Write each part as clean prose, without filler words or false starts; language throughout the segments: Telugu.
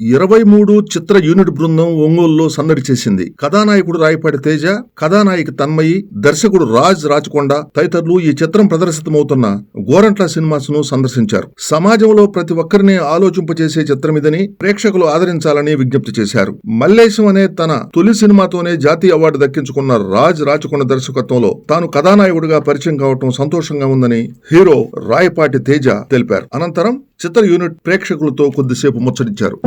23 చిత్ర యూనిట్ బృందం ఒంగోలులో సందడి చేసింది. కథానాయకుడు రాయపాటి తేజ, కథానాయిక తన్మయి, దర్శకుడు రాజ్ రాచకొండ తదితరులు ఈ చిత్రం ప్రదర్శితమవుతున్న గోరంట్ల సినిమాస్ ను సందర్శించారు. సమాజంలో ప్రతి ఒక్కరిని ఆలోచింపచేసే చిత్రమిదని ప్రేక్షకులు ఆదరించాలని విజ్ఞప్తి చేశారు. మల్లేశం అనే తన తొలి సినిమాతోనే జాతీయ అవార్డు దక్కించుకున్న రాజ్ రాచకొండ దర్శకత్వంలో తాను కథానాయకుడిగా పరిచయం కావటం సంతోషంగా ఉందని హీరో రాయపాటి తేజ తెలిపారు. అనంతరం చిత్ర యూనిట్ ప్రేక్షకులతో కొద్దిసేపు ముచ్చటించారు.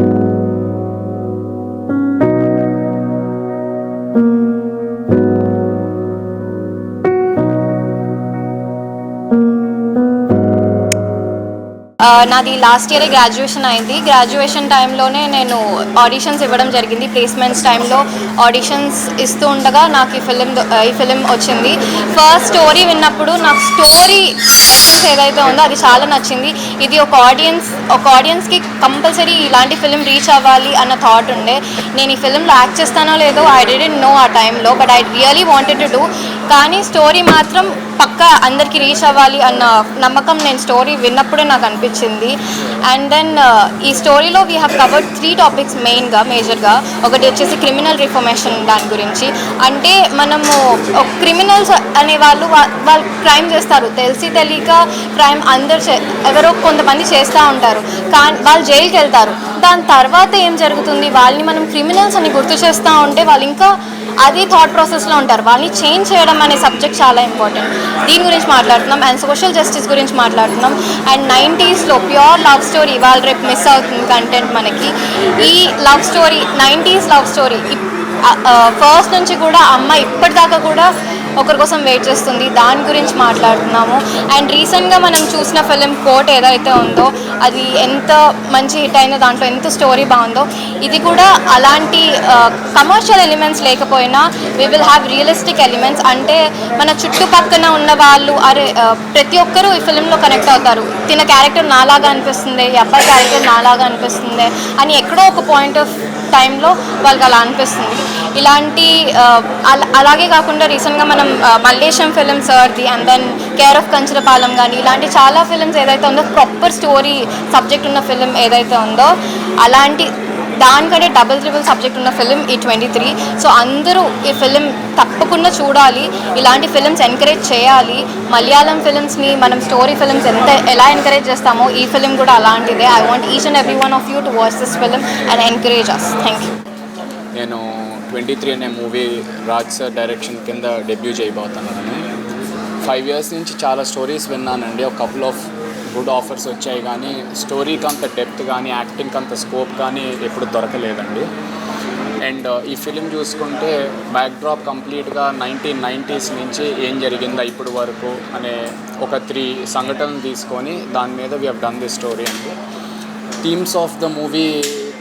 నాది లాస్ట్ ఇయర్ గ్రాడ్యుయేషన్ అయింది. గ్రాడ్యుయేషన్ టైంలోనే నేను ఆడిషన్స్ ఇవ్వడం జరిగింది. ప్లేస్మెంట్స్ టైంలో ఆడిషన్స్ ఇస్తూ ఉండగా నాకు ఈ ఫిలిం వచ్చింది. ఫస్ట్ స్టోరీ విన్నప్పుడు నాకు స్టోరీ ఎసెన్స్ ఏదైతే ఉందో అది చాలా నచ్చింది. ఇది ఒక ఆడియన్స్కి కంపల్సరీ ఇలాంటి ఫిలిం రీచ్ అవ్వాలి అన్న థాట్ ఉండే. నేను ఈ ఫిలింలో యాక్ట్ చేస్తానో లేదో ఐ డిడ్ంట్ నో ఆ టైంలో, but I really wanted to do. కానీ స్టోరీ మాత్రం పక్కా అందరికీ రీచ్ అవ్వాలి అన్న నమ్మకం నేను స్టోరీ విన్నప్పుడే నాకు అనిపించింది. అండ్ దెన్ ఈ స్టోరీలో వీ హ్యావ్ కవర్డ్ 3 టాపిక్స్ మేజర్గా. ఒకటి వచ్చేసి క్రిమినల్ రిఫర్మేషన్, దాని గురించి. అంటే మనము క్రిమినల్స్ అనే వాళ్ళు క్రైమ్ చేస్తారు, తెలిసి తెలియక క్రైమ్ ఎవరో కొంతమంది చేస్తూ ఉంటారు, కానీ వాళ్ళు జైలుకి వెళ్తారు. దాని తర్వాత ఏం జరుగుతుంది, వాళ్ళని మనం క్రిమినల్స్ అని గుర్తు చేస్తూ ఉంటే వాళ్ళు ఇంకా అదే థాట్ ప్రాసెస్లో ఉంటారు. వాళ్ళని చేంజ్ చేయడం అనే సబ్జెక్ట్ చాలా ఇంపార్టెంట్. దీని గురించి మాట్లాడుతున్నాం. అండ్ సోషల్ జస్టిస్ గురించి మాట్లాడుతున్నాం. అండ్ 90sలో ప్యూర్ లవ్ స్టోరీ ఇవాళ రేపు మిస్ అవుతుంది కంటెంట్ మనకి. ఈ love story 90s love story first నుంచి కూడా అమ్మ ఇప్పటిదాకా కూడా ఒకరి కోసం వెయిట్ చేస్తుంది, దాని గురించి మాట్లాడుతున్నాము. అండ్ రీసెంట్గా మనం చూసిన ఫిలిం కోర్ట్ ఏదైతే ఉందో అది ఎంత మంచి హిట్ అయిందో, దాంట్లో ఎంత స్టోరీ బాగుందో, ఇది కూడా అలాంటి కమర్షియల్ ఎలిమెంట్స్ లేకపోయినా we will have realistic elements. అంటే మన చుట్టుపక్కన ఉన్న వాళ్ళు ప్రతి ఒక్కరూ ఈ ఫిలింలో కనెక్ట్ అవుతారు. తిన క్యారెక్టర్ నాలాగా అనిపిస్తుంది, ఈ అబ్బాయి క్యారెక్టర్ నాలాగా అనిపిస్తుంది అని ఎక్కడో ఒక పాయింట్ ఆఫ్ టైంలో వాళ్ళకి అలా అనిపిస్తుంది. ఇలాంటి అలాగే కాకుండా రీసెంట్గా మనం మల్లేశం ఫిలిం సార్ది and then care of Kancharapalem కానీ ఇలాంటి చాలా ఫిలిమ్స్ ఏదైతే ఉందో ప్రాపర్ స్టోరీ సబ్జెక్ట్ ఉన్న ఫిలిం ఏదైతే ఉందో అలాంటి దానికంటే ట్రిపుల్ సబ్జెక్ట్ ఉన్న ఫిలిం ఈ 23. సో అందరూ ఈ ఫిలిం తప్పకుండా చూడాలి. ఇలాంటి ఫిలిమ్స్ ఎంకరేజ్ చేయాలి. మలయాళం ఫిలిమ్స్ని మనం స్టోరీ ఫిలిమ్స్ ఎలా ఎంకరేజ్ చేస్తామో ఈ ఫిలిం కూడా అలాంటిదే. I want each and every one of you to watch this film and encourage us. Thank you. నేను 23 అనే మూవీ రాజ్ సార్ డైరెక్షన్ కింద డెబ్యూ చేయబోతున్నాను. 5 years నుంచి చాలా స్టోరీస్ విన్నానండి. ఒక కపుల్ ఆఫ్ గుడ్ ఆఫర్స్ వచ్చాయి, కానీ స్టోరీకి అంత డెప్త్ కానీ యాక్టింగ్కి అంత స్కోప్ కానీ ఎప్పుడు దొరకలేదండి. అండ్ ఈ ఫిలిం చూసుకుంటే బ్యాక్డ్రాప్ కంప్లీట్గా 1990s నుంచి ఏం జరిగిందా ఇప్పుడు వరకు అనే ఒక 3 సంఘటనలు తీసుకొని దాని మీద we have done the story అండి. Themes of the movie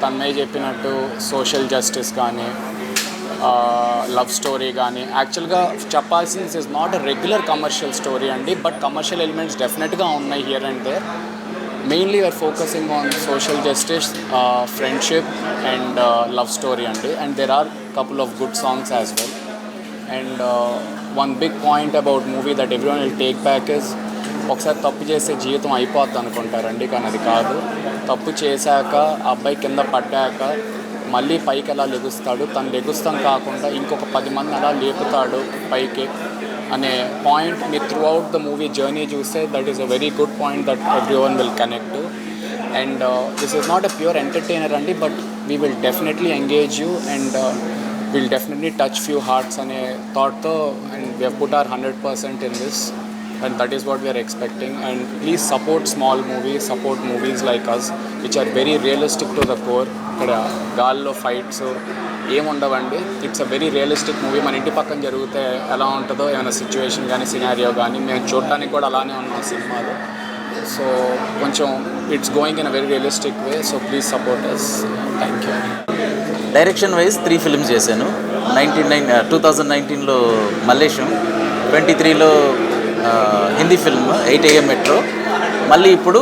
Tanmay చెప్పినట్టు సోషల్ జస్టిస్ కానీ లవ్ స్టోరీ కానీ యాక్చువల్గా చెప్పాల్సింది is not a regular commercial story అండి, బట్ కమర్షియల్ ఎలిమెంట్స్ డెఫినెట్గా ఉన్నాయి here and there. Mainly we are focusing on social justice, friendship and love story అండి. And there are couple of good songs as well. And one big point about movie that everyone will take back is, ఒకసారి తప్పు చేస్తే జీవితం అయిపోద్ది అనుకుంటారండి, కానీ అది కాదు. తప్పు చేశాక అబ్బాయి కింద పడ్డాక మళ్ళీ పైకి ఎలా లెగుస్తాడు, తను లెగుస్తాం కాకుండా ఇంకొక 10 మంది అలా లేపుతాడు పైకి అనే పాయింట్ మీరు through out the movie journey చూస్తే that is a very good point that every one will connect. And this is not a pure entertainer అండి, but we will definitely engage you and will definitely touch few hearts అనే థాట్తో and we have put our 100% in this. And that is what we are expecting. And please support small movies, support movies like us which are very realistic to the core. ఇక్కడ గాల్లో ఫైట్స్ ఏముండవండి. It's a very realistic movie. మన ఇంటి పక్కన జరిగితే ఎలా ఉంటుందో ఏమైనా సిచ్యువేషన్ కానీ సినారియో కానీ మేము చూడటానికి కూడా అలానే ఉన్నాం సినిమాలో. సో కొంచెం it's going in a very realistic way. So please support us. Thank you. Direction wise 3 films చేశాను. 2019లో మల్లేశం, 23లో హిందీ ఫిల్మ్ 8 AM మెట్రో, మళ్ళీ ఇప్పుడు